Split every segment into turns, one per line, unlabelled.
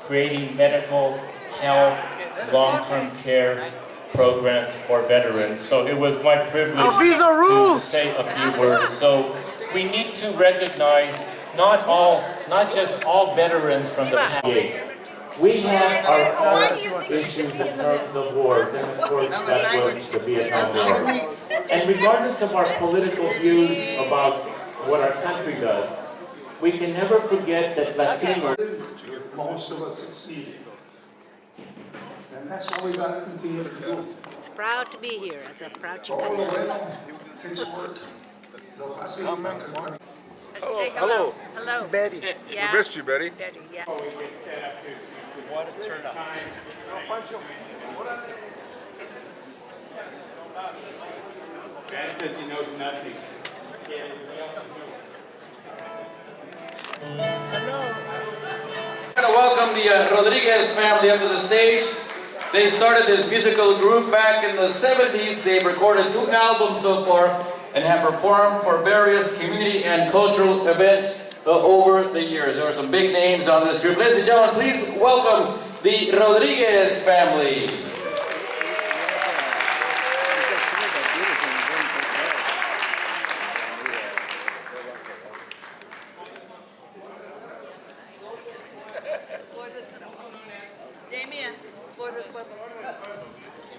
creating medical, health, long-term care programs for veterans. So it was my privilege to say a few words. So we need to recognize not just all veterans from the past. We have our own issues in terms of wars, and of course that was the Vietnam War. And regardless of our political views about what our country does, we can never forget that Latinos.
Most of us succeeded. And that's all we got to continue to do.
Proud to be here as a proud
Oh,
Chicano.
bueno, takes work.
Hello.
Hello.
Betty.
Yeah.
We missed you, Betty.
Betty, yeah.
What a turnout. Man says he knows nothing.
I'm going to welcome the Rodriguez family up to the stage. They started this musical group back in the 70s. They've recorded 2 albums so far and have performed for various community and cultural events over the years. There are some big names on this group. Ladies and gentlemen, please welcome the Rodriguez family.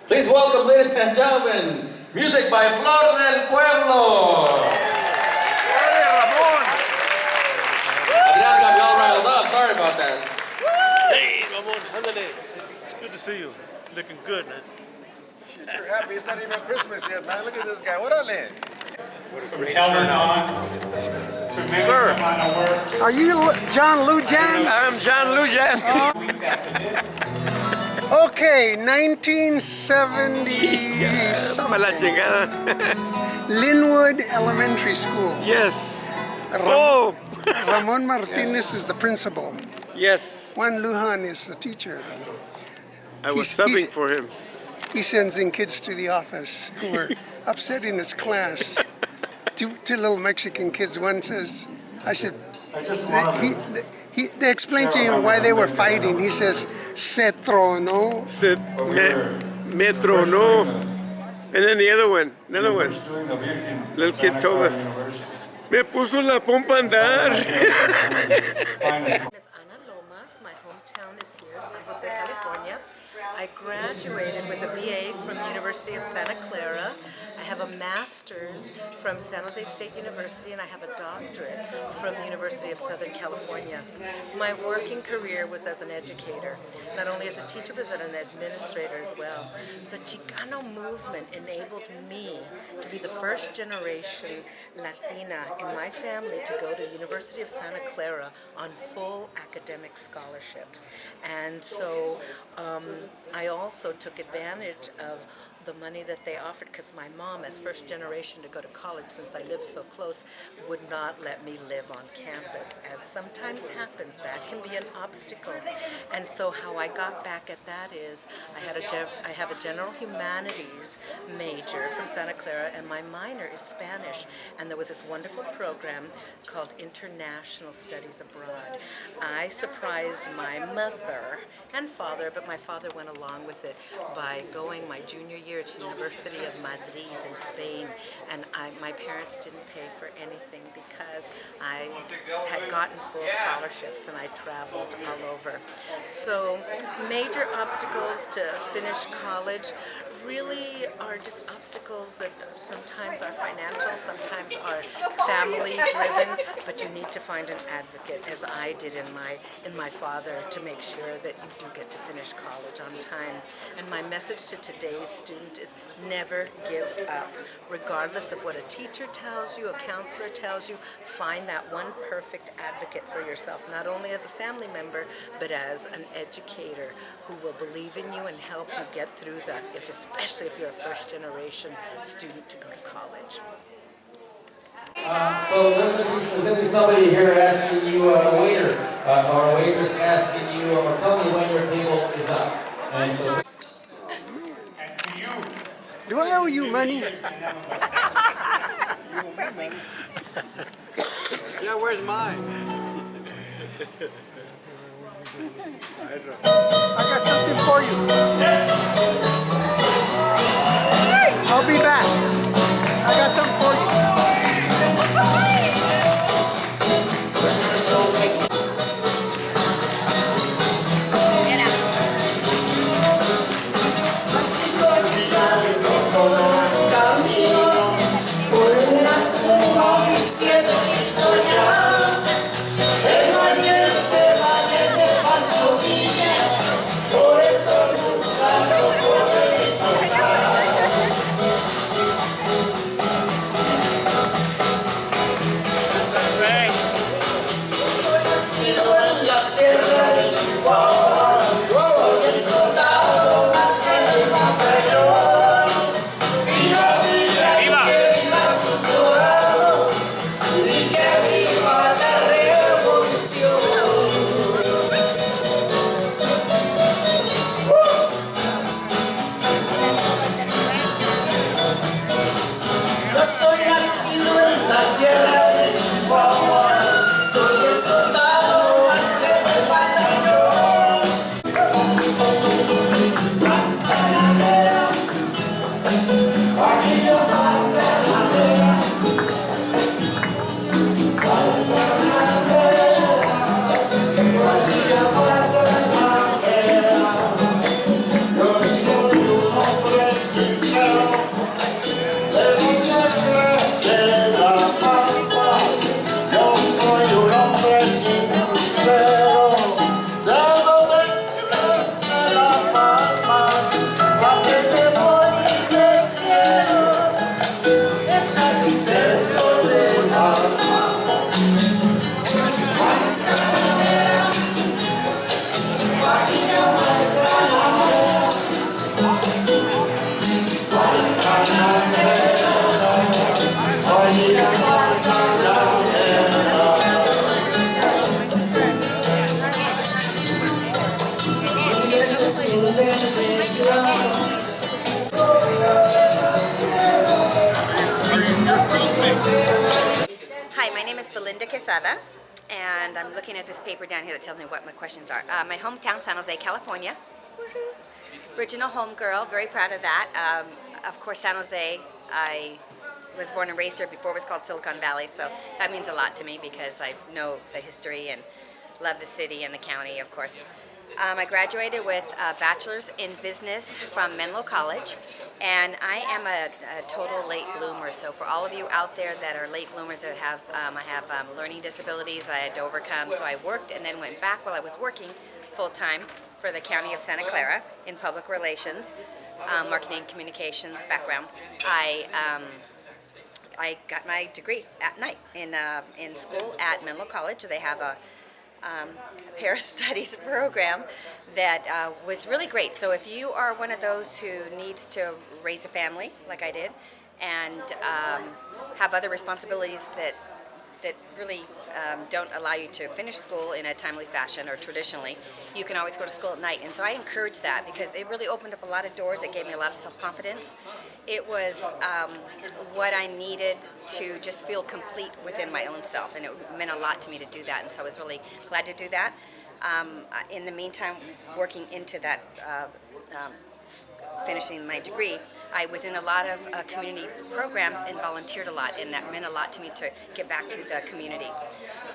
Please welcome, ladies and gentlemen, music by Flor del Pueblo. Adrian got me all riled up. Sorry about that.
Hey, Ramon, ándale. Good to see you. Looking good, man.
You're happy. It's not even Christmas yet, man. Look at this guy. What on it?
From Helen on, tremendous
Sir.
amount of work.
Are you John Lujan?
I'm John Lujan.
Weeks after this.
Okay, 1970
Sama la chingada.
Linwood Elementary School.
Yes. Oh.
Ramon Martinez is the principal.
Yes.
Juan Lujan is the teacher.
I was
He's-
subbing for him.
He sends in kids to the office who are upsetting his class. Two little Mexican kids. One says, I said, they explained to him why they were fighting. He says, se tronó.
Said Metro, no. And then the other one, another one. Little kid told us, me puso la pompa a andar.
Miss Ana Lomas, my hometown is here, San Jose, California. I graduated with a BA from the University of Santa Clara. I have a master's from San Jose State University, and I have a doctorate from the University of Southern California. My working career was as an educator, not only as a teacher, but as an administrator as well. The Chicano movement enabled me to be the first generation Latina in my family to go to the University of Santa Clara on full academic scholarship. And so I also took advantage of the money that they offered, because my mom, as first generation to go to college, since I lived so close, would not let me live on campus. As sometimes happens, that can be an obstacle. And so how I got back at that is I have a general humanities major from Santa Clara, and my minor is Spanish. And there was this wonderful program called International Studies Abroad. I surprised my mother and father, but my father went along with it by going my junior year to the University of Madrid in Spain, and my parents didn't pay for anything because I had gotten full scholarships and I traveled all over. So major obstacles to finish college really are just obstacles that sometimes are financial, sometimes are family driven, but you need to find an advocate, as I did in my father, to make sure that you do get to finish college on time. And my message to today's student is never give up. Regardless of what a teacher tells you, a counselor tells you, find that one perfect advocate for yourself, not only as a family member, but as an educator who will believe in you and help you get through that, especially if you're a first generation student to go to college.
So there's going to be somebody here asking you, a waiter or a waitress asking you or telling you when your table is up. And so,
Do I owe you money?
Yeah, where's mine?
I got something for you. I'll be back. I got something for you.
Hi, my name is Belinda Quesada, and I'm looking at this paper down here that tells me what my questions are. My hometown, San Jose, California. Original home girl, very proud of that. Of course, San Jose, I was born and raised here before it was called Silicon Valley, so that means a lot to me because I know the history and love the city and the county, of course. I graduated with a bachelor's in business from Menlo College, and I am a total late bloomer. So for all of you out there that are late bloomers that have, I have learning disabilities I had to overcome. So I worked and then went back while I was working full-time for the County of Santa Clara in public relations, marketing and communications background. I got my degree at night in school at Menlo College. They have a Paris Studies program that was really great. So if you are one of those who needs to raise a family, like I did, and have other responsibilities that really don't allow you to finish school in a timely fashion or traditionally, you can always go to school at night. And so I encourage that because it really opened up a lot of doors. It gave me a lot of self-confidence. It was what I needed to just feel complete within my own self, and it meant a lot to me to do that, and so I was really glad to do that. In the meantime, working into that finishing my degree, I was in a lot of community programs and volunteered a lot, and that meant a lot to me to give back to the community.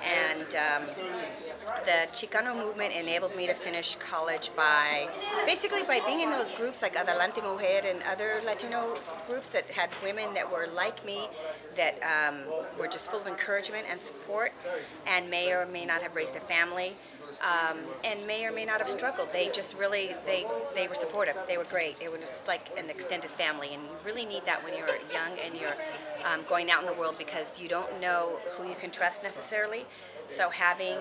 And the Chicano movement enabled me to finish college by being in those groups like Adelante Mujer and other Latino groups that had women that were like me, that were just full of encouragement and support, and may or may not have raised a family. And may or may not have struggled. They just really, they were supportive. They were great. They were just like an extended family, and you really need that when you're young and you're going out in the world, because you don't know who you can trust necessarily. So having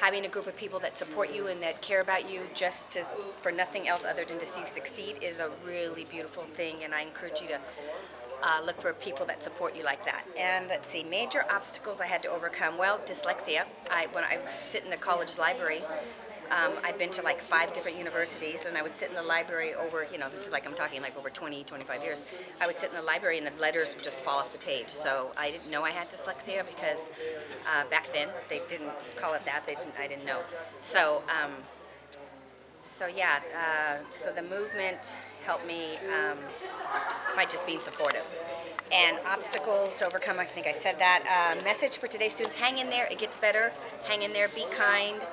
a group of people that support you and that care about you for nothing else other than to see you succeed is a really beautiful thing, and I encourage you to look for people that support you like that. And let's see, major obstacles I had to overcome. Well, dyslexia. When I sit in the college library, I've been to like 5 different universities, and I would sit in the library over, this is like I'm talking like over 20, 25 years. I would sit in the library and the letters would just fall off the page. So I didn't know I had dyslexia because back then they didn't call it that. I didn't know. So so the movement helped me by just being supportive. And obstacles to overcome, I think I said that. Message for today's students, hang in there, it gets better. Hang in there, be kind.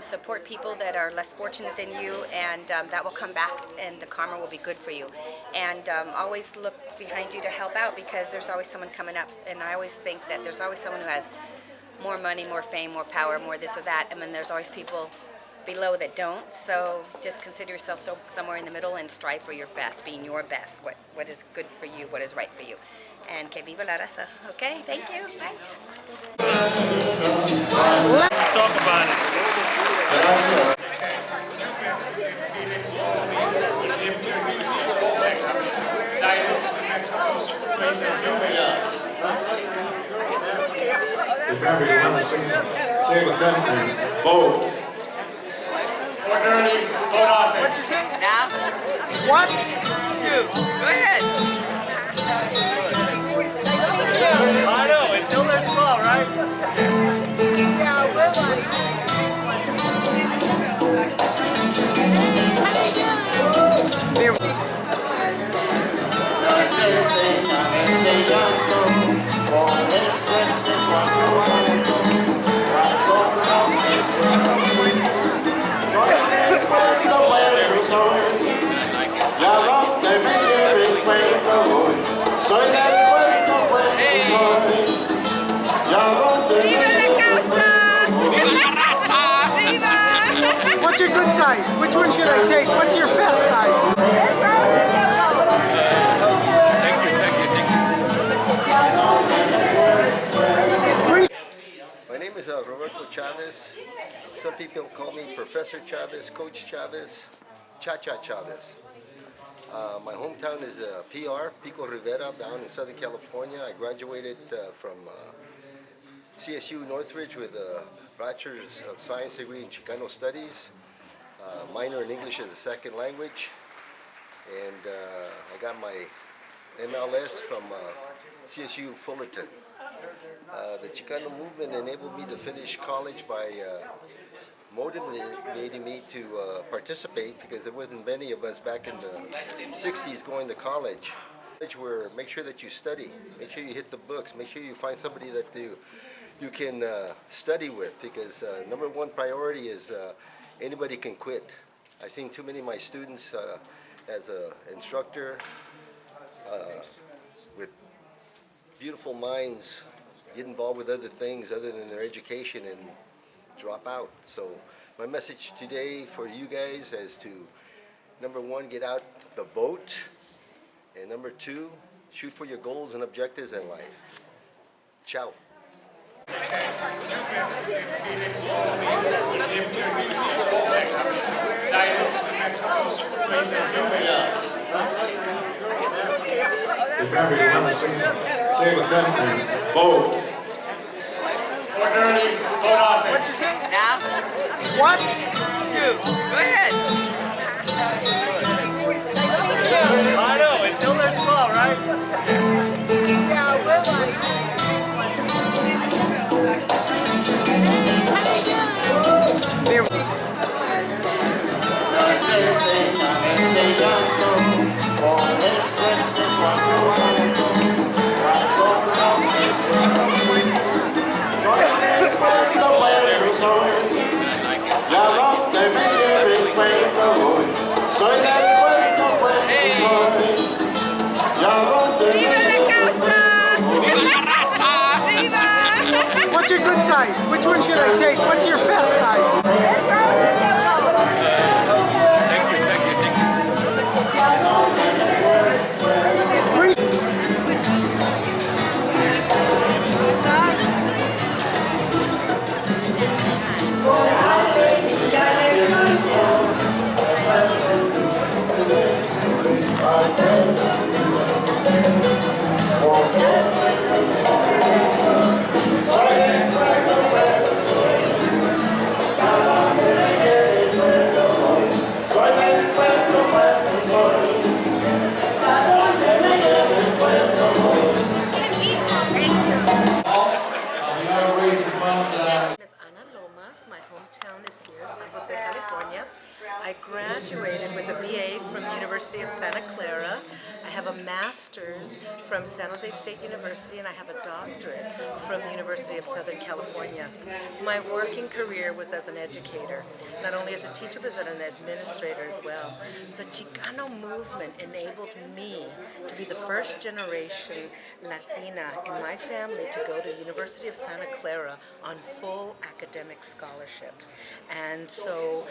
Support people that are less fortunate than you, and that will come back and the karma will be good for you. And always look behind you to help out, because there's always someone coming up. And I always think that there's always someone who has more money, more fame, more power, more this or that. And then there's always people below that don't. So just consider yourself somewhere in the middle and strive for your best, being your best, what is good for you, what is right for you. And que viva la raza. Okay, thank you. Bye.
Talk about it.
Remember, you want to save a country, vote.
Orderly, vote off it.
What'd you say?
Now,
1,
2, go ahead.
I know, until they're slow, right?
Yeah, we're like... What's your good side? Which one should I take? What's your best side?
My name is Roberto Chavez. Some people call me Professor Chavez, Coach Chavez, Cha-Cha Chavez. My hometown is PR, Pico Rivera, down in Southern California. I graduated from CSU Northridge with a Bachelor's of Science degree in Chicano Studies, minor in English as a second language, and I got my MLS from CSU Fullerton. The Chicano Movement enabled me to finish college by motivating me to participate, because there wasn't many of us back in the 60s going to college. Where make sure that you study, make sure you hit the books, make sure you find somebody that you can study with, because number one priority is anybody can quit. I've seen too many of my students as an instructor with beautiful minds get involved with other things other than their education and drop out. So my message today for you guys is to, number one, get out the vote, and number two, shoot for your goals and objectives in life. Ciao.
Remember, you want to save a country, vote.
Orderly, vote off it.
What'd you say?
Now,
1,
2, go ahead.
I know, until they're slow, right?
Yeah, we're like... What's your good side? Which one should I take? What's your best side?
Soy del pueblo, soy.
I graduated with a BA from University of Santa Clara. I have a master's from San Jose State University, and I have a doctorate from the University of Southern California. My working career was as an educator, not only as a teacher, but as an administrator as well. The Chicano movement enabled me to be the first generation Latina in my family to go to the University of Santa Clara on full academic scholarship. And so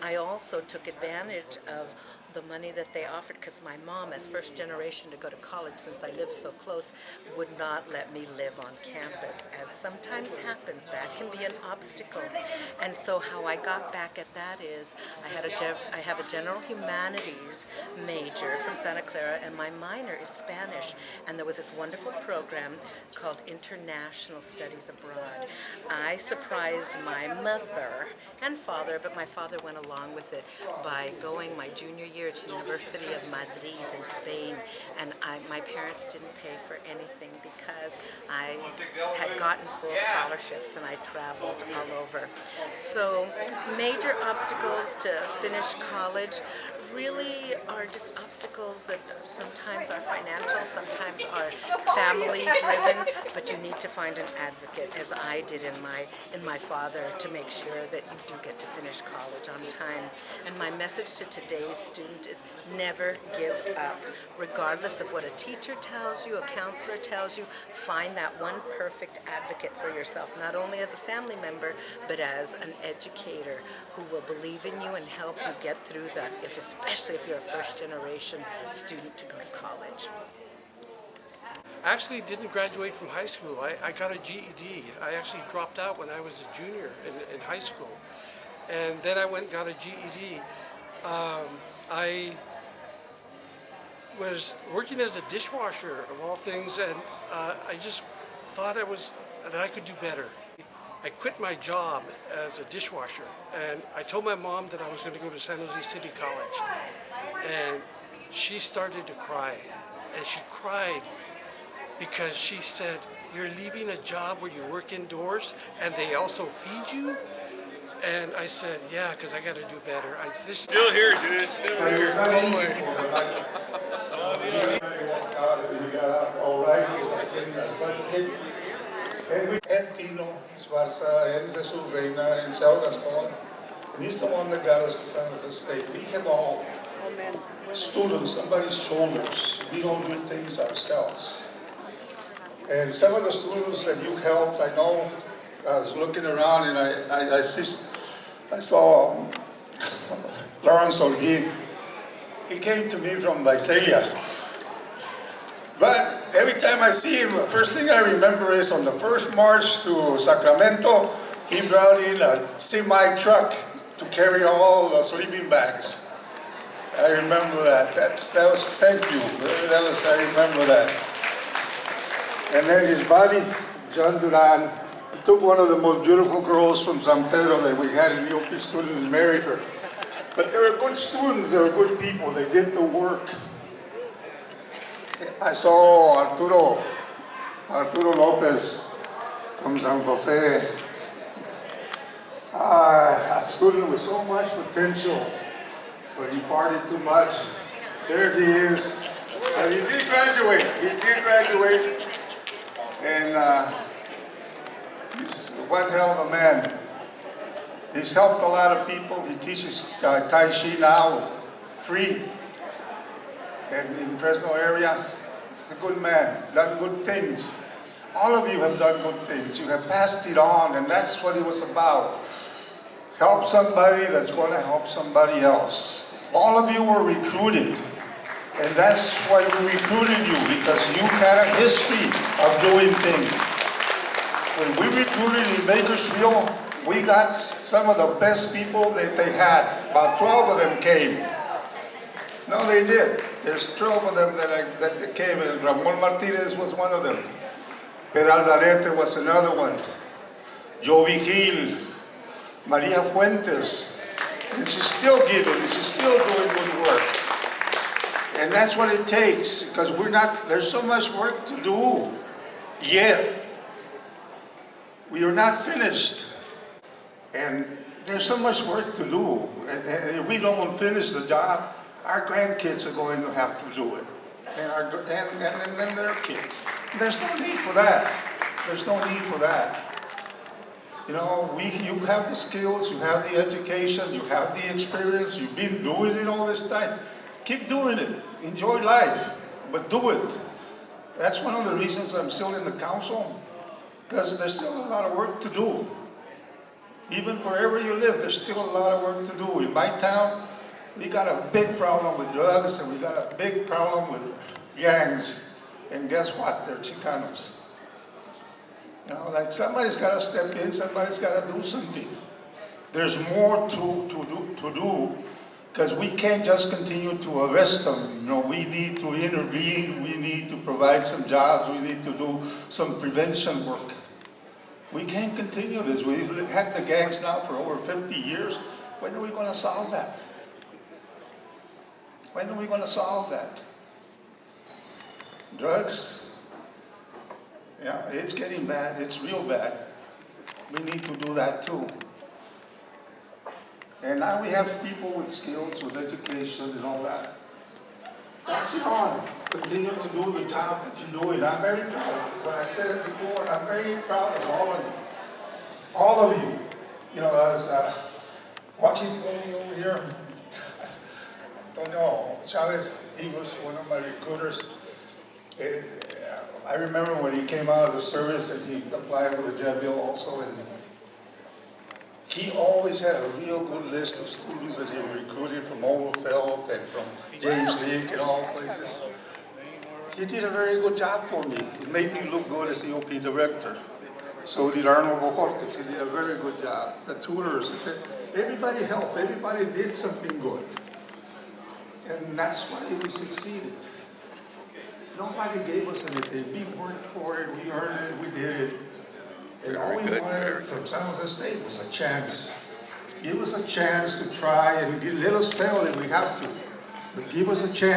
I also took advantage of the money that they offered, because my mom, as first generation to go to college, since I lived so close, would not let me live on campus. As sometimes happens, that can be an obstacle. And so how I got back at that is I have a general humanities major from Santa Clara, and my minor is Spanish. And there was this wonderful program called International Studies Abroad. I surprised my mother and father, but my father went along with it by going my junior year to the University of Madrid in Spain, and my parents didn't pay for anything because I had gotten full scholarships and I traveled all over. So major obstacles to finish college really are just obstacles that sometimes are financial, sometimes are family driven, but you need to find an advocate, as I did in my father, to make sure that you do get to finish college on time. And my message to today's student is never give up. Regardless of what a teacher tells you, a counselor tells you, find that one perfect advocate for yourself, not only as a family member, but as an educator who will believe in you and help you get through that, especially if you're a first generation student to go to college.
I actually didn't graduate from high school. I got a GED. I actually dropped out when I was a junior in high school. And then I went and got a GED. I was working as a dishwasher, of all things, and I just thought that I could do better. I quit my job as a dishwasher, and I told my mom that I was going to go to San Jose City College. And she started to cry, and she cried because she said, "You're leaving a job where you work indoors and they also feed you?" And I said, "Yeah, because I got to do better."
Still here, dude. Still here.
And Tino, Esparza, and Resul Reina, and Sal Gascon. And he's the one that got us to San Jose State. We have all students, somebody's shoulders. We don't do things ourselves. And some of the students that you helped, I know, I was looking around and I saw Lawrence Holguin. He came to me from Visalia. But every time I see him, the first thing I remember is on the first march to Sacramento, he brought in a semi-truck to carry all the sleeping bags. I remember that. Thank you. I remember that. And then his buddy, John Duran, he took one of the most beautiful girls from San Pedro that we had in UP student and married her. But they were good students, they were good people, they did the work. I saw Arturo Lopez from San Jose, a student with so much potential, but he partied too much. There he is. But he did graduate, and he's one hell of a man. He's helped a lot of people. He teaches Tai Chi now, free. And in Fresno area, he's a good man, done good things. All of you have done good things. You have passed it on, and that's what it was about. Help somebody that's going to help somebody else. All of you were recruited, and that's why we recruited you, because you had a history of doing things. When we recruited in Bakersfield, we got some of the best people that they had. About 12 of them came. No, they did. There's 12 of them that came, and Ramon Martinez was one of them. Peraldarete was another one. Joe Vigil, Maria Fuentes. And she's still giving, she's still doing good work. And that's what it takes, because there's so much work to do yet. We are not finished. And there's so much work to do, and if we don't finish the job, our grandkids are going to have to do it, and then their kids. There's no need for that. There's no need for that. You know, you have the skills, you have the education, you have the experience, you've been doing it all this time. Keep doing it. Enjoy life, but do it. That's one of the reasons I'm still in the council, because there's still a lot of work to do. Even wherever you live, there's still a lot of work to do. In my town, we got a big problem with drugs, and we got a big problem with gangs. And guess what? They're Chicanos. You know, like somebody's got to step in, somebody's got to do something. There's more to do, because we can't just continue to arrest them. You know, we need to intervene, we need to provide some jobs, we need to do some prevention work. We can't continue this. We've had the gangs now for over 50 years. When are we going to solve that? When are we going to solve that? Drugs? Yeah, it's getting bad. It's real bad. We need to do that too. And now we have people with skills, with education and all that. That's it on. Continue to do the job that you're doing. I'm very proud. When I said it before, I'm very proud of all of you. All of you. You know, I was watching Tony over here. Antonio Chavez, he was one of my recruiters. I remember when he came out of the service and he applied for the JED bill also, and he always had a real good list of students that he recruited from Overfeld and from James League and all places. He did a very good job for me. It made me look good as the OP director. So did Arnold Bojorquez. He did a very good job. The tutors, everybody helped. Everybody did something good. And that's why we succeeded. Nobody gave us anything. We worked for it, we earned it, we did it. And all we wanted from San Jose State was a chance. Give us a chance to try and let us fail if we have to. But give us a chance.